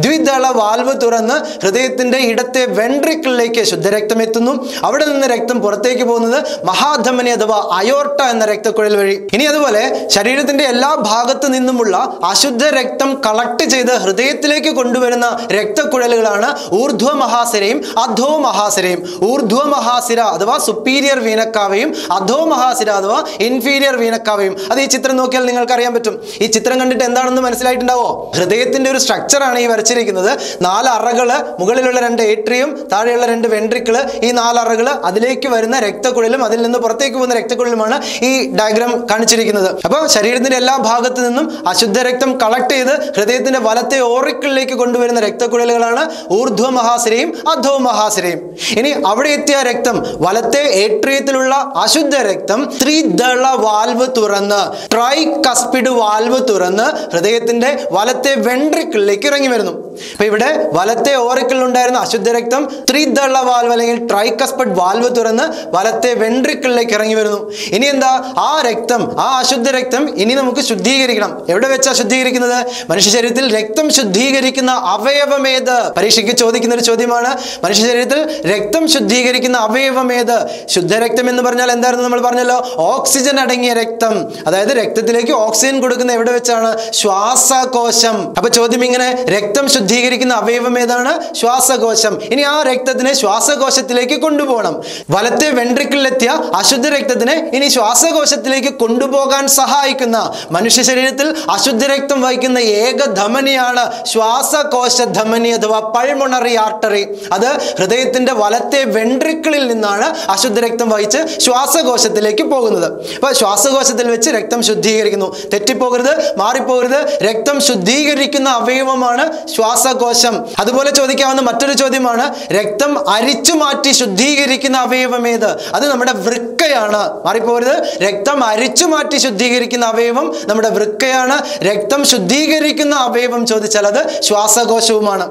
ദ്വിദള വാൽവ് തുറന്ന് ഹൃദയത്തിന്റെ ഇടത്തെ വെൻട്രിക്കിളിലേക്ക് ശുദ്ധരക്തം എത്തുന്നു. അവിടെ നിന്ന് രക്തം പുറത്തേക്ക് പോകുന്നത് മഹാധമനി അഥവാ അയോർട്ട എന്ന രക്തക്കുഴൽ വഴി. ഇനി അതുപോലെ ശരീരത്തിന്റെ എല്ലാ ഭാഗത്തു നിന്നുമുള്ള അശുദ്ധ രക്തം കളക്ട് ചെയ്ത് ഹൃദയത്തിലേക്ക് കൊണ്ടുവരുന്ന രക്തക്കുഴലുകളാണ് ഊർധ്വ മഹാസിരയും അധോ മഹാസിരയും. ഊർധ്വ മഹാസിര അഥവാ സുപ്പീരിയർ വീനക്കാവയും അധോ മഹാസിര അഥവാ ഇൻഫീരിയർ വീനക്കാവയും. അത് ഈ ചിത്രം നോക്കിയാൽ നിങ്ങൾക്ക് അറിയാൻ പറ്റും. ഈ ചിത്രം കണ്ടിട്ട് എന്താണെന്ന് മനസ്സിലായിട്ടുണ്ടാവോ? ഹൃദയത്തിന്റെ ഒരു സ്ട്രക്ചറാണ് ഈ വരച്ചിരിക്കുന്നത്. 4 അറകള്, മുകളിലുള്ള 2 ഏട്രിയും താഴെയുള്ള 2 വെൻട്രിക്കിള്. ഈ 4 അറകള്, അതിലേക്ക് വരുന്ന രക്തക്കുഴലും അതിൽ നിന്ന് പുറത്തേക്ക് പോകുന്ന രക്തക്കുഴലുമാണ് ഈ ഡയഗ്രാം കാണിച്ചിരിക്കുന്നത്. അപ്പോൾ ശരീരത്തിന്റെ എല്ലാ ഭാഗത്തു നിന്നും അശുദ്ധ രക്തം കളക്ട് ചെയ്ത് ഹൃദയത്തിന്റെ വലത്തെ ഓറിക്കിളിലേക്ക് കൊണ്ടുവരുന്ന രക്തക്കുഴലുകളാണ് ഊർധ്വ മഹാസിരയും അധോ മഹാസിരയും. ഇനി അവിടെ എത്തിയ രക്തം, വലത്തെ ഏട്രിയത്തിലുള്ള അശുദ്ധ രക്തം ത്രിദള വാൽവ് തുറന്ന്, ട്രൈകസ്പിഡ് വാൽവ് തുറന്ന് ഹൃദയത്തിന്റെ വലത്തെ വെൻട്രിക്കിളിലേക്ക് ഇറങ്ങി വരുന്നു. അപ്പൊ ഇവിടെ വലത്തെ ഓറിക്കിളിൽ ഉണ്ടായിരുന്ന അശുദ്ധ രക്തം ത്രിദള വാൽവ് അല്ലെങ്കിൽ ട്രൈകസ്പിഡ് വാൽവ് തുറന്ന് വലത്തെ വെൻട്രിക്കിളിലേക്ക് ഇറങ്ങി വരുന്നു. ഇനി എന്താ? ആ രക്തം, ആ അശുദ്ധ രക്തം ഇനി നമുക്ക് ശുദ്ധീകരിക്കണം. എവിടെ വെച്ചാ ശുദ്ധീകരിക്കുന്നത്? മനുഷ്യ ശരീരത്തിൽ രക്തം ശുദ്ധീകരിക്കുന്ന അവയവം ഏത്? പരീക്ഷയ്ക്ക് ചോദിക്കുന്ന ഒരു ചോദ്യമാണ്. മനുഷ്യ ശരീരത്തിൽ രക്തം ശുദ്ധീകരിക്കുന്ന അവയവം ഏത്? ശുദ്ധരക്തം എന്ന് പറഞ്ഞാൽ എന്തായിരുന്നു നമ്മൾ പറഞ്ഞല്ലോ? ഓക്സിജൻ അടങ്ങിയ രക്തം. അതായത് രക്തത്തിലേക്ക് ഓക്സിജൻ കൊടുക്കുന്ന എവിടെ വെച്ചാണ്? ശ്വാസകോശം. അപ്പൊ ചോദ്യം ഇങ്ങനെ, രക്തം ശുദ്ധീകരിക്കുന്ന അവയവം ഏതാണ്? ശ്വാസകോശം. ഇനി ആ രക്തത്തിനെ ശ്വാസകോശത്തിലേക്ക് കൊണ്ടുപോകണം. വലത്തെ വെൻട്രിക്കിളിലെത്തിയ അശുദ്ധ രക്തത്തിനെ ഇനി ശ്വാസകോശത്തിലേക്ക് കൊണ്ടുപോകാൻ സഹായിക്കുന്ന, മനുഷ്യ ശരീരത്തിൽ അശുദ്ധ രക്തം വഹിക്കുന്ന ഏക ധമനിയാണ് ശ്വാസകോശ ധമനി അഥവാ പൾമണറി ആർട്ടറി. അത് ഹൃദയത്തിന്റെ വലത്തെ വെൻട്രിക്കിളിൽ നിന്നാണ് അശുദ്ധ രക്തം വഹിച്ച് ശ്വാസകോശത്തിലേക്ക് പോകുന്നത്. അപ്പൊ ശ്വാസകോശത്തിൽ വെച്ച് രക്തം ശുദ്ധീകരിക്കുന്നു. തെറ്റിപ്പോകരുത്, മാറിപ്പോകരുത്. രക്തം ശുദ്ധീകരിക്കുന്ന അവയവമാണ് ശ്വാസകോശം. അതുപോലെ ചോദിക്കാവുന്ന മറ്റൊരു ചോദ്യമാണ്, രക്തം അരിച്ചു മാറ്റി ശുദ്ധീകരിക്കുന്ന അവയവം ഏത്? അത് നമ്മുടെ വൃക്കയാണ്. മാറിപ്പോകരുത്. രക്തം അരിച്ചു മാറ്റി ശുദ്ധീകരിക്കുന്ന അവയവം നമ്മുടെ വൃക്കയാണ്. രക്തം ശുദ്ധീകരിക്കുന്ന അവയവം ചോദിച്ചാൽ അത് ശ്വാസകോശവുമാണ്.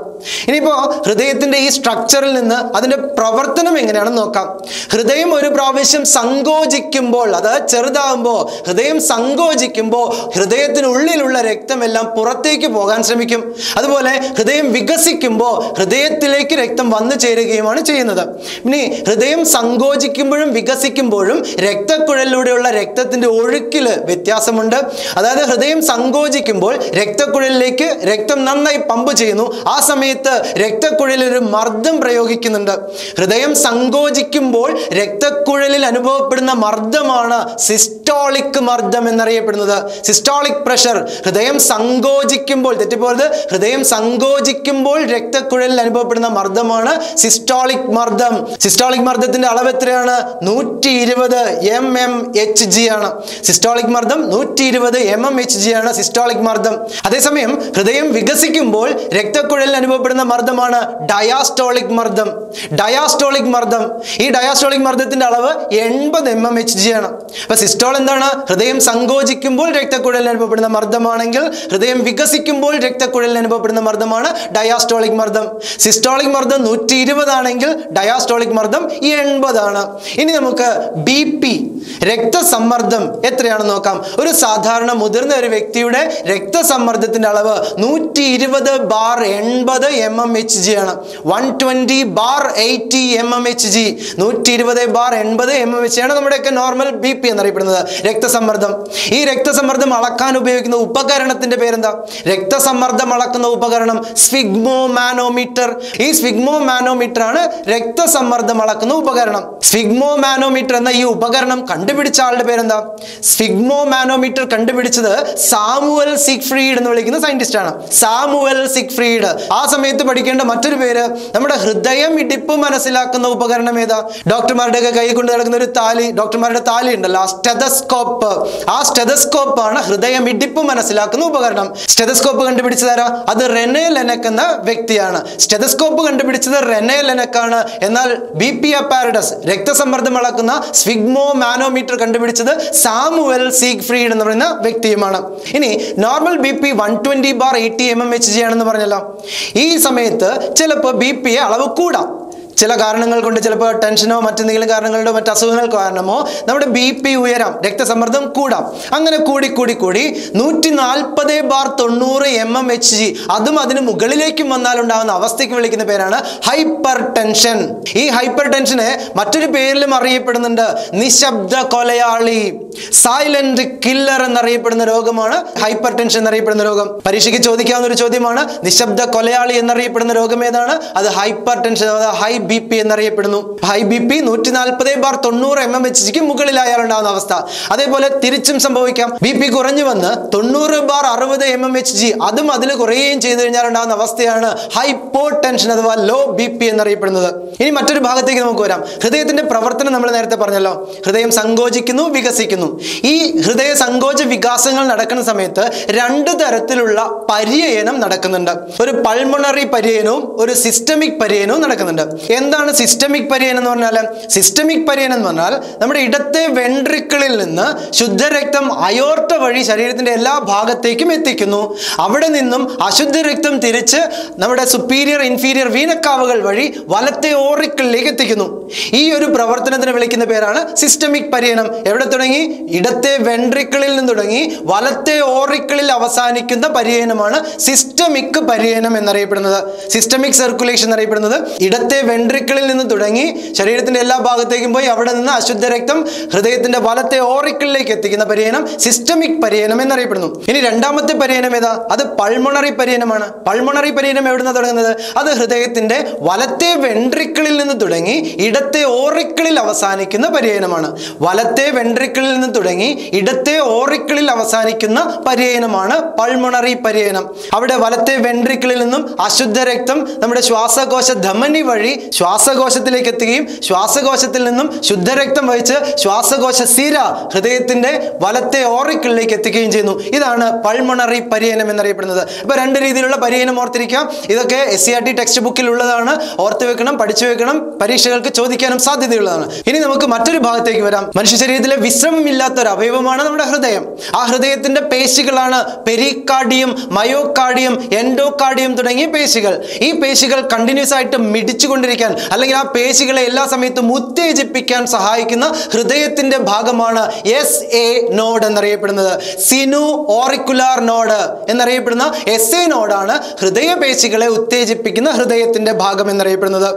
ഇനിയിപ്പോ ഹൃദയത്തിന്റെ ഈ സ്ട്രക്ചറിൽ നിന്ന് അതിന്റെ പ്രവർത്തനം എങ്ങനെയാണെന്ന് നോക്കാം. ഹൃദയം ഒരു പ്രാവശ്യം സങ്കോചിക്കുമ്പോൾ, അത് ചെറുതാകുമ്പോൾ, ഹൃദയം സങ്കോചിക്കുമ്പോൾ ഹൃദയത്തിനുള്ളിലുള്ള രക്തമെല്ലാം പുറത്തേക്ക് പോകാൻ ശ്രമിക്കും. അതുപോലെ ഹൃദയം വികസിക്കുമ്പോൾ ഹൃദയത്തിലേക്ക് രക്തം വന്നു ചേരുകയുമാണ് ചെയ്യുന്നത്. ഇനി ഹൃദയം സങ്കോചിക്കുമ്പോഴും വികസിക്കുമ്പോഴും രക്തക്കുഴലിലൂടെയുള്ള രക്തത്തിന്റെ ഒഴുക്കില് വ്യത്യാസമുണ്ട്. അതായത് ഹൃദയം സങ്കോചിക്കുമ്പോൾ രക്തക്കുഴലിലേക്ക് രക്തം നന്നായി പമ്പ് ചെയ്യുന്നു. ആ സമയത്ത് രക്തക്കുഴലിൽ ഒരു മർദ്ദം പ്രയോഗിക്കുന്നുണ്ട്. ഹൃദയം സങ്കോചിക്കുമ്പോൾ രക്തക്കുഴലിൽ അനുഭവപ്പെടുന്ന മർദ്ദമാണ് സിസ്റ്റോളിക് മർദ്ദം എന്നറിയപ്പെടുന്നത്. Systolic pressure. ഹൃദയം സങ്കോചിക്കുമ്പോൾ, തെറ്റിപ്പോയത്, ഹൃദയം സങ്കോചിക്കുമ്പോൾ രക്തക്കുഴലിൽ അനുഭവപ്പെടുന്ന മർദ്ദമാണ് സിസ്റ്റോളിക് മർദ്ദം. സിസ്റ്റോളിക് മർദ്ദത്തിന്റെ അളവ് എത്രയാണ്? 120 mmHg ആണ്. സിസ്റ്റോളിക് മർദ്ദം 120 mmHg ആണ് സിസ്റ്റോളിക് മർദ്ദം. അതേസമയം ഹൃദയം വികസിക്കുമ്പോൾ രക്തക്കുഴലിൽ അനുഭവപ്പെടുന്ന മർദ്ദമാണ് ഡയാസ്റ്റോളിക് മർദ്ദം. ഡയാസ്റ്റോളിക് മർദ്ദം, ഈ ഡയാസ്റ്റോളിക് മർദ്ദത്തിന്റെ അളവ് 80 mmHg ആണ്. അപ്പൊ സിസ്റ്റോൾ എന്താണ്? ഹൃദയം സങ്കോചിക്കുമ്പോൾ രക്തക്കുഴലിൽ അനുഭവപ്പെടുന്ന മർദ്ദമാണെങ്കിൽ ഹൃദയം വികസിക്കുമ്പോൾ രക്തക്കുഴലിൽ അനുഭവപ്പെടുന്ന മർദ്ദമാണ് ഡയാസ്റ്റോളിക് മർദ്ദം. സിസ്റ്റോളിക് മർദ്ദം 120 ആണെങ്കിൽ ഡയാസ്റ്റോളിക് മർദ്ദം 80 ആണ്. ഇനി നമുക്ക് BP, രക്തസമ്മർദ്ദം എത്രയാണെന്ന് നോക്കാം. ഒരു സാധാരണ മുതിർന്ന ഒരു വ്യക്തിയുടെ രക്തസമ്മർദ്ദത്തിന്റെ അളവ് 120/80 mmHg ആണ്. 120/80 mmHg. 120/80 mmHg ആണ് നമ്മുടെയൊക്കെ നോർമൽ BP എന്നറിയപ്പെടുന്നത്, രക്തസമ്മർദ്ദം. ഈ രക്തസമ്മർദ്ദം അളക്കാൻ ഉപയോഗിക്കുന്ന ഉപകരണത്തിന്റെ പേരെന്താ? രക്തസമ്മർദ്ദം അളക്കുന്ന ഉപകരണം സ്ഫിഗ്മോമാനോമീറ്റർ. ഈ സ്ഫിഗ്മോമാനോമീറ്റർ ആണ് രക്തസമ്മർദ്ദം അളക്കുന്ന ഉപകരണം. സ്ഫിഗ്മോമാനോമീറ്റർ എന്ന ഈ ഉപകരണം കണ്ടുപിടിച്ച ആളുടെ പേരെന്താ? സ്ഫിഗ്മോമാനോമീറ്റർ കണ്ടുപിടിച്ചത് സാമുവൽ സിഗ്ഫ്രീഡ് എന്ന് വിളിക്കുന്ന സയന്റിസ്റ്റ് ആണ്. സാമുവൽ സിഗ്ഫ്രീഡ്. ആ സമയത്ത് പഠിക്കേണ്ട മറ്റൊരു പേര്, നമ്മുടെ ഹൃദയം ഇടിപ്പ് മനസ്സിലാക്കുന്ന ഉപകരണം ഏതാ? ഡോക്ടർമാരുടെ കൈ കൊണ്ട് നടക്കുന്ന ഒരു താലി, ഡോക്ടർമാരുടെ താലി ഉണ്ടല്ലോ, സ്റ്റെതസ്കോപ്പ്. ആ സ്റ്റെതസ്കോപ്പ് ആണ് ഹൃദയം ഇടിപ്പ് മനസ്സിലാക്കുന്ന ഉപകരണം. സ്റ്റെതസ്കോപ്പ് കണ്ടുപിടിച്ചതാരാ? അത് റെനെ ലെനക് എന്ന വ്യക്തിയാണ്. സ്റ്റെതസ്കോപ്പ് കണ്ടുപിടിച്ചത് റെനെ ലെനക് ആണ്. എന്നാൽ BP അപ്പാരറ്റസ്, രക്തസമ്മർദ്ദം അളക്കുന്ന സ്ഫിഗ്മോമാനോമീറ്റർ കണ്ടുപിടിച്ചത് സാമുവൽ സിഗ്ഫ്രീഡ് എന്ന് പറയുന്ന വ്യക്തിയുമാണ്. ഇനി നോർമൽ BP 120/80 mmHg ആണെന്ന് പറഞ്ഞല്ലോ. ഈ സമയത്ത് ചിലപ്പോൾ BP അളവ് കൂടാം. ചില കാരണങ്ങൾ കൊണ്ട്, ചിലപ്പോൾ ടെൻഷനോ മറ്റെന്തെങ്കിലും കാരണങ്ങളുണ്ടോ മറ്റ് അസുഖങ്ങൾ കാരണമോ നമ്മുടെ BP ഉയരാം, രക്തസമ്മർദ്ദം കൂടാം. അങ്ങനെ കൂടി 140/90 mmHg, അതും അതിന് മുകളിലേക്കും വന്നാലുണ്ടാകുന്ന അവസ്ഥയ്ക്ക് വിളിക്കുന്ന പേരാണ് ഹൈപ്പർ ടെൻഷൻ. ഈ ഹൈപ്പർ ടെൻഷനെ മറ്റൊരു പേരിലും അറിയപ്പെടുന്നുണ്ട്, നിശബ്ദ കൊലയാളി. സൈലന്റ് കില്ലർ എന്നറിയപ്പെടുന്ന രോഗമാണ് ഹൈപ്പർ ടെൻഷൻ എന്നറിയപ്പെടുന്ന രോഗം. പരീക്ഷയ്ക്ക് ചോദിക്കാവുന്ന ഒരു ചോദ്യമാണ്. നിശബ്ദ കൊലയാളി എന്നറിയപ്പെടുന്ന രോഗം ഏതാണ്? അത് ഹൈപ്പർ ടെൻഷൻ, ഹൈ BP എന്നറിയപ്പെടുന്നു. ഹൈ BP 140/90 mmHg മുകളിലായാലുണ്ടാകുന്ന അവസ്ഥ. അതേപോലെ തിരിച്ചും സംഭവിക്കാം. BP കുറഞ്ഞു വന്ന് 90/60 mmHg അതും അതിൽ കുറയുകയും ചെയ്തു കഴിഞ്ഞാൽ ഉണ്ടാകുന്ന അവസ്ഥയാണ് ഹൈപ്പോ ടെൻഷൻ അഥവാ ലോ BP എന്നറിയപ്പെടുന്നത്. ഇനി മറ്റൊരു ഭാഗത്തേക്ക് നമുക്ക് വരാം. ഹൃദയത്തിന്റെ പ്രവർത്തനം നമ്മൾ നേരത്തെ പറഞ്ഞല്ലോ. ഹൃദയം സങ്കോചിക്കുന്നു, വികസിക്കുന്നു. ഈ ഹൃദയ സങ്കോച വികാസങ്ങൾ നടക്കുന്ന സമയത്ത് രണ്ട് തരത്തിലുള്ള പര്യയനം നടക്കുന്നുണ്ട്. ഒരു പൾമണറി പര്യയനവും ഒരു സിസ്റ്റമിക് പര്യയനവും നടക്കുന്നുണ്ട്. എന്താണ് സിസ്റ്റമിക് പര്യയനം എന്ന് പറഞ്ഞാൽ? സിസ്റ്റമിക് പര്യയനം എന്ന് പറഞ്ഞാൽ നമ്മുടെ ഇടത്തെ വെൻട്രിക്കിളിൽ നിന്ന് ശുദ്ധരക്തം അയോർട്ട വഴി ശരീരത്തിന്റെ എല്ലാ ഭാഗത്തേക്കും എത്തിക്കുന്നു. അവിടെ നിന്നും അശുദ്ധ രക്തം തിരിച്ച് നമ്മുടെ സുപ്പീരിയർ ഇൻഫീരിയർ വീനക്കാവുകൾ വഴി വലത്തെ ഓറിക്കിളിലേക്ക് എത്തിക്കുന്നു. ഈ ഒരു പ്രവർത്തനത്തിന് വിളിക്കുന്ന പേരാണ് സിസ്റ്റമിക് പര്യനം. എവിടെ തുടങ്ങി? ഇടത്തെ വെൻട്രിക്കിളിൽ നിന്ന് തുടങ്ങി വലത്തെ ഓറിക്കിളിൽ അവസാനിക്കുന്ന പര്യനമാണ് സിസ്റ്റമിക് പര്യനം എന്നറിയപ്പെടുന്നത്. സിസ്റ്റമിക് സർക്കുലേഷൻ എന്നറിയപ്പെടുന്നത് ഇടത്തെ വെൻട്രിക്കിളിൽ നിന്ന് തുടങ്ങി ശരീരത്തിന്റെ എല്ലാ ഭാഗത്തേക്കും പോയി അവിടെ നിന്ന് അശുദ്ധ രക്തം ഹൃദയത്തിന്റെ വലത്തെ ഓറിക്കിളിലേക്ക് എത്തിക്കുന്ന പര്യനം സിസ്റ്റമിക് പര്യനം എന്നറിയപ്പെടുന്നു. ഇനി രണ്ടാമത്തെ പര്യനം ഏതാ? അത് പൾമണറി പര്യനമാണ്. പൾമണറി പര്യനം എവിടുന്ന തുടങ്ങുന്നത്? അത് ഹൃദയത്തിന്റെ വലത്തെ വെൻട്രിക്കിളിൽ നിന്ന് തുടങ്ങി ഇടത്തെ ഓറിക്കിളിൽ അവസാനിക്കുന്ന പര്യനമാണ്. വലത്തെ വെൻട്രിക്കിളിൽ നിന്ന് തുടങ്ങി ഇടത്തെ ഓറിക്കിളിൽ അവസാനിക്കുന്ന പര്യനമാണ് പൾമണറി പര്യനം. അവിടെ വലത്തെ വെൻട്രിക്കിളിൽ നിന്നും അശുദ്ധ രക്തം നമ്മുടെ ശ്വാസകോശ ധമനി വഴി ശ്വാസകോശത്തിലേക്ക് എത്തുകയും ശ്വാസകോശത്തിൽ നിന്നും ശുദ്ധരക്തം വഹിച്ച് ശ്വാസകോശ സിര ഹൃദയത്തിന്റെ വലത്തെ ഓറിക്കിളിലേക്ക് എത്തിക്കുകയും ചെയ്യുന്നു. ഇതാണ് പൾമണറി പര്യനം എന്നറിയപ്പെടുന്നത്. അപ്പൊ രണ്ട് രീതിയിലുള്ള പര്യനം ഓർത്തിരിക്കാം. ഇതൊക്കെ SCERT ടെക്സ്റ്റ് ബുക്കിൽ ഉള്ളതാണ്. ഓർത്ത് വെക്കണം, പഠിച്ചു വെക്കണം. പരീക്ഷകൾക്ക് ചോദിക്കാനും സാധ്യതയുള്ളതാണ്. ഇനി നമുക്ക് മറ്റൊരു ഭാഗത്തേക്ക് വരാം. മനുഷ്യ ശരീരത്തിലെ വിശ്രമമില്ലാത്ത ഒരു അവയവമാണ് നമ്മുടെ ഹൃദയം. ആ ഹൃദയത്തിന്റെ പേശികളാണ് പെരികാർഡിയം, മയോകാർഡിയം, എൻഡോകാർഡിയം തുടങ്ങിയ പേശികൾ. ഈ പേശികൾ കണ്ടിന്യൂസ് ആയിട്ട് മിടിച്ചുകൊണ്ടിരിക്കാൻ അല്ലെങ്കിൽ ആ പേശികളെ എല്ലാ സമയത്തും ഉത്തേജിപ്പിക്കാൻ സഹായിക്കുന്ന ഹൃദയത്തിന്റെ ഭാഗമാണ് SA നോഡ് എന്നറിയപ്പെടുന്നത്. സിനു ഓറിക്കുലാർ നോഡ് എന്നറിയപ്പെടുന്ന SA നോഡാണ് ഹൃദയപേശികളെ ഉത്തേജിപ്പിക്കുന്ന ഹൃദയത്തിന്റെ ഭാഗം എന്നറിയപ്പെടുന്നത്.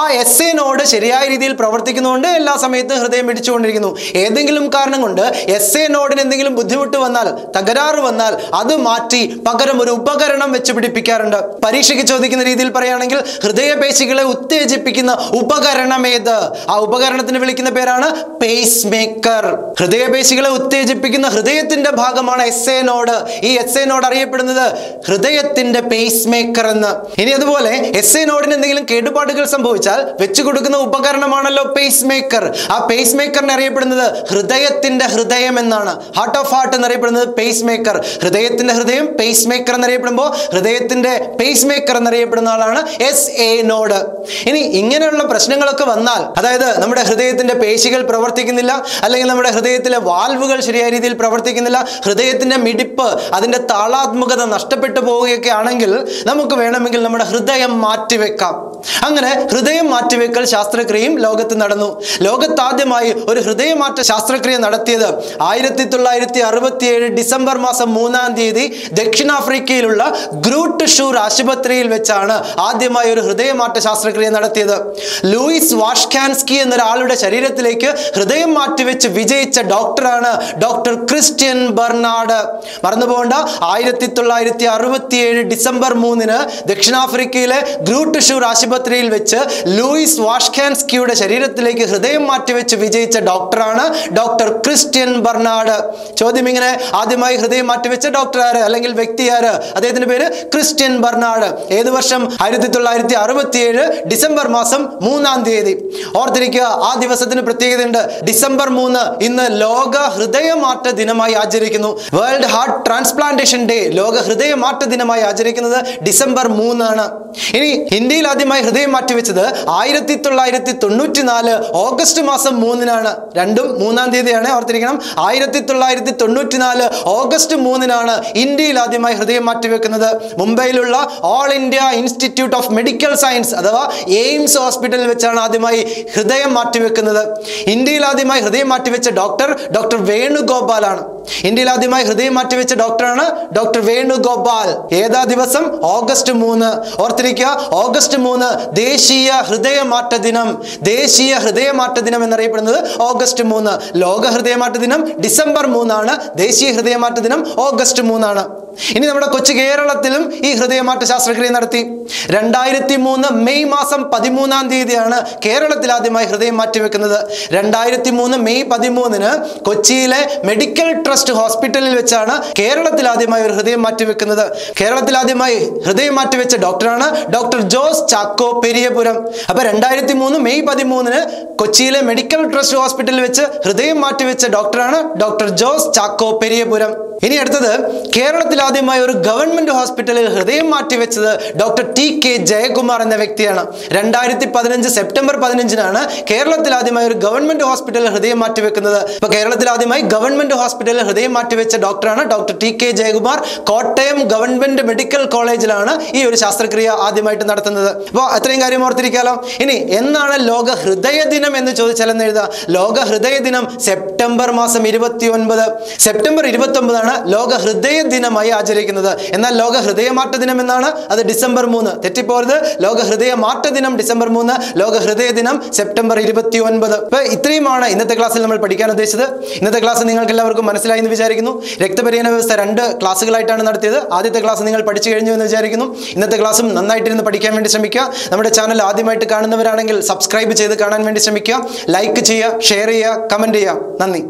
ആ SA നോഡ് ശരിയായ രീതിയിൽ പ്രവർത്തിക്കുന്നതുകൊണ്ട് എല്ലാ സമയത്തും ഹൃദയം മിടിച്ചുകൊണ്ടിരിക്കുന്നു. ഏതെങ്കിലും കാരണം കൊണ്ട് SA നോഡിന് എന്തെങ്കിലും ബുദ്ധിമുട്ട് വന്നാൽ, തകരാറ് വന്നാൽ അത് മാറ്റി പകരം ഒരു ഉപകരണം വെച്ച് പിടിപ്പിക്കാറുണ്ട്. പരീക്ഷയ്ക്ക് ചോദിക്കുന്ന രീതിയിൽ പറയുകയാണെങ്കിൽ ഹൃദയപേശികളെ ഉത്തേജിപ്പിക്കുന്ന ഉപകരണം ഏത്? ആ ഉപകരണത്തിന് വിളിക്കുന്ന പേരാണ് പേസ് മേക്കർ. ഹൃദയപേശികളെ ഉത്തേജിപ്പിക്കുന്ന ഹൃദയത്തിന്റെ ഭാഗമാണ് SA നോഡ്. ഈ SA നോഡ് അറിയപ്പെടുന്നത് ഹൃദയത്തിന്റെ പേസ് മേക്കർ എന്ന്. ഇനി അതുപോലെ SA നോഡിന് എന്തെങ്കിലും കേടുപാടുകൾ സംഭവിച്ചാൽ വെച്ചു കൊടുക്കുന്ന ഉപകരണമാണല്ലോ പേസ് മേക്കർ. ആ പേസ് മേക്കറിനെ അറിയപ്പെടുന്നത് ഹൃദയത്തിന്റെ ഹൃദയം എന്നാണ്. ഹാർട്ട് ഓഫ് ഹാർട്ട് എന്നറിയപ്പെടുന്നത് പേസ് മേക്കർ. ഹൃദയത്തിന്റെ ഹൃദയം പേസ് മേക്കർ എന്നറിയപ്പെടുമ്പോൾ ഹൃദയത്തിന്റെ പേസ് മേക്കർ എന്നറിയപ്പെടുന്ന ആളാണ് SA നോഡ്. ഇനി ഇങ്ങനെയുള്ള പ്രശ്നങ്ങളൊക്കെ വന്നാൽ, അതായത് നമ്മുടെ ഹൃദയത്തിന്റെ പേശികൾ പ്രവർത്തിക്കുന്നില്ല, അല്ലെങ്കിൽ നമ്മുടെ ഹൃദയത്തിലെ വാൽവുകൾ ശരിയായ രീതിയിൽ പ്രവർത്തിക്കുന്നില്ല, ഹൃദയത്തിന്റെ മിടിപ്പ് അതിന്റെ താളാത്മകത നഷ്ടപ്പെട്ടു പോവുകയൊക്കെ ആണെങ്കിൽ നമുക്ക് വേണമെങ്കിൽ നമ്മുടെ ഹൃദയം മാറ്റിവെക്കാം. അങ്ങനെ ഹൃദയം മാറ്റിവെക്കൽ ശാസ്ത്രക്രിയയും ലോകത്ത് നടന്നു. ലോകത്താദ്യമായി ഒരു ഹൃദയമാറ്റ ശാസ്ത്രക്രിയ നടത്തിയത് 1967 ഡിസംബർ മാസം 3-ാം തീയതി ദക്ഷിണാഫ്രിക്കയിലുള്ള ഗ്രൂട്ട് ഷൂർ ആശുപത്രിയിൽ വെച്ചാണ് ആദ്യമായി ഒരു ഹൃദയമാറ്റ ശാസ്ത്രക്രിയ നടത്തിയത്. ലൂയിസ് വാഷ്കാൻസ്കി എന്നൊരാളുടെ ശരീരത്തിലേക്ക് ഹൃദയം മാറ്റിവെച്ച് വിജയിച്ച ഡോക്ടറാണ് ഡോക്ടർ ക്രിസ്ത്യൻ ബർണാഡ്. മറന്നുപോകേണ്ട, 1967 ഡിസംബർ 3-ന് ദക്ഷിണാഫ്രിക്കയിലെ ഗ്രൂട്ട് ഷൂർ ആശുപത്രിയിൽ വെച്ച് ലൂയിസ് വാഷ്കാൻസ്കിയുടെ ശരീരത്തിലേക്ക് ഹൃദയം മാറ്റിവെച്ച് വിജയിച്ച ഡോക്ടറാണ് ഡോക്ടർ ക്രിസ്ത്യൻ ബർണാഡ്. ചോദ്യം ഇങ്ങനെ, ആദ്യമായി ഹൃദയം മാറ്റിവെച്ച ഡോക്ടർ ആര് അല്ലെങ്കിൽ വ്യക്തി ആര്? അദ്ദേഹത്തിന്റെ പേര് ക്രിസ്ത്യൻ ബർണാഡ്. ഏത് വർഷം? 1967 ഡിസംബർ മാസം 3-ാം തീയതി. ഓർത്തിരിക്കുക, ആ ദിവസത്തിന് പ്രത്യേകതയുണ്ട്. ഡിസംബർ 3 ഇന്ന് ലോക ഹൃദയമാറ്റ ദിനമായി ആചരിക്കുന്നു. വേൾഡ് ഹാർട്ട് ട്രാൻസ്പ്ലാന്റേഷൻ ഡേ, ലോക ഹൃദയമാറ്റ ദിനമായി ആചരിക്കുന്നത് ഡിസംബർ 3 ആണ്. ഇനി ഇന്ത്യയിൽ ആദ്യമായി ഹൃദയം മാറ്റിവെച്ചത് 1994 ഓഗസ്റ്റ് മാസം 3-നാണ്. രണ്ടും 3-ാം തീയതിയാണ്, ഓർത്തിരിക്കണം. 1994 ഓഗസ്റ്റ് 3-നാണ് ഇന്ത്യയിൽ ആദ്യമായി ഹൃദയം മാറ്റിവെക്കുന്നത്. മുംബൈയിലുള്ള all India Institute of Medical Science അഥവാ എയിംസ് ഹോസ്പിറ്റലിൽ വെച്ചാണ് ആദ്യമായി ഹൃദയം മാറ്റിവെക്കുന്നത്. ഇന്ത്യയിൽ ആദ്യമായി ഹൃദയം മാറ്റിവെച്ച ഡോക്ടർ വേണുഗോപാലാണ്. ഇന്ത്യയിൽ ആദ്യമായി ഹൃദയം മാറ്റിവെച്ച ഡോക്ടറാണ് ഡോക്ടർ വേണുഗോപാൽ. ഏതാ ദിവസം? ഓഗസ്റ്റ് 3. ഓർത്തിരിക്കുക, ഓഗസ്റ്റ് 3 ദേശീയ ഹൃദയമാറ്റ ദിനം. ദേശീയ ഹൃദയമാറ്റ ദിനം എന്നറിയപ്പെടുന്നത് ഓഗസ്റ്റ് 3. ലോക ഹൃദയമാറ്റ ദിനം ഡിസംബർ 3 ദേശീയ ഹൃദയമാറ്റ ദിനം ഓഗസ്റ്റ് 3. ഇനി നമ്മുടെ കൊച്ചു കേരളത്തിലും ഈ ഹൃദയമാറ്റ ശസ്ത്രക്രിയ നടത്തി. 2003 മെയ് മാസം 13 കേരളത്തിൽ ആദ്യമായി ഹൃദയം മാറ്റിവെക്കുന്നത്. 2003 മെയ് 13 കൊച്ചിയിലെ മെഡിക്കൽ ട്രസ്റ്റ് ഹോസ്പിറ്റലിൽ വെച്ചാണ് കേരളത്തിൽ ആദ്യമായി ഒരു ഹൃദയം മാറ്റിവെക്കുന്നത്. കേരളത്തിൽ ആദ്യമായി ഹൃദയം മാറ്റിവെച്ച ഡോക്ടറാണ് ഡോക്ടർ ജോസ് ചാക്കോ പെരിയപുരം. അപ്പൊ 2003 മെയ് 13 കൊച്ചിയിലെ മെഡിക്കൽ ട്രസ്റ്റ് ഹോസ്പിറ്റലിൽ വെച്ച് ഹൃദയം മാറ്റിവെച്ച ഡോക്ടറാണ് ഡോക്ടർ ജോസ് ചാക്കോ പെരിയപുരം. ഇനി അടുത്തത്, കേരളത്തിൽ ആദ്യമായി ഒരു ഗവൺമെന്റ് ഹോസ്പിറ്റലിൽ ഹൃദയം മാറ്റിവെച്ചത് ഡോക്ടർ TK ജയകുമാർ എന്ന വ്യക്തിയാണ്. 2015 സെപ്റ്റംബർ 15 കേരളത്തിൽ ആദ്യമായി ഒരു ഗവൺമെന്റ് ഹോസ്പിറ്റലിൽ ഹൃദയം മാറ്റിവെക്കുന്നത്. ഇപ്പൊ കേരളത്തിൽ ആദ്യമായി ഗവൺമെന്റ് ഹോസ്പിറ്റലിൽ ഹൃദയം മാറ്റിവെച്ച ഡോക്ടറാണ് doctor TK Jayakumar. Kottayam government medical കോളേജിലാണ് ഈ ഒരു ശസ്ത്രക്രിയ ആദ്യമായിട്ട് നടത്തുന്നത്. അപ്പോൾ അത്രയും കാര്യം ഓർത്തിരിക്കാലോ. ഇനി എന്നാണ് ലോക ഹൃദയ ദിനം എന്ന് ചോദിച്ചാൽ എന്ന് എഴുതുക. ലോക ഹൃദയ ദിനം സെപ്റ്റംബർ മാസം 29. സെപ്റ്റംബർ 29 ലോക ഹൃദയ ദിനമായി ആചരിക്കുന്നത്. എന്നാൽ ലോക ഹൃദയമാറ്റ ദിനം എന്നാണ്, അത് ഡിസംബർ 3. തെറ്റിപ്പോരുത്. ലോക ഹൃദയമാറ്റ ദിനം ഡിസംബർ 3, ലോക ഹൃദയ ദിനം സെപ്റ്റംബർ 29. അപ്പൊ ഇത്രയുമാണ് ഇന്നത്തെ ക്ലാസ്സിൽ നമ്മൾ പഠിക്കാൻ ഉദ്ദേശിച്ചത്. ഇന്നത്തെ ക്ലാസ് നിങ്ങൾക്ക് എല്ലാവർക്കും മനസ്സിലായി എന്ന് വിചാരിക്കുന്നു. രക്തപരിചരണ വ്യവസ്ഥ 2 ക്ലാസ്സുകളായിട്ടാണ് നടത്തിയത്. ആദ്യത്തെ ക്ലാസ് നിങ്ങൾ പഠിച്ചു കഴിഞ്ഞു എന്ന് വിചാരിക്കുന്നു. ഇന്നത്തെ ക്ലാസ്സും നന്നായിട്ടിരുന്ന് പഠിക്കാൻ വേണ്ടി ശ്രമിക്കുക. നമ്മുടെ ചാനൽ ആദ്യമായിട്ട് കാണുന്നവരാണെങ്കിൽ സബ്സ്ക്രൈബ് ചെയ്ത് കാണാൻ വേണ്ടി ശ്രമിക്കുക. ലൈക്ക് ചെയ്യുക, ഷെയർ ചെയ്യുക, കമന്റ് ചെയ്യുക. നന്ദി.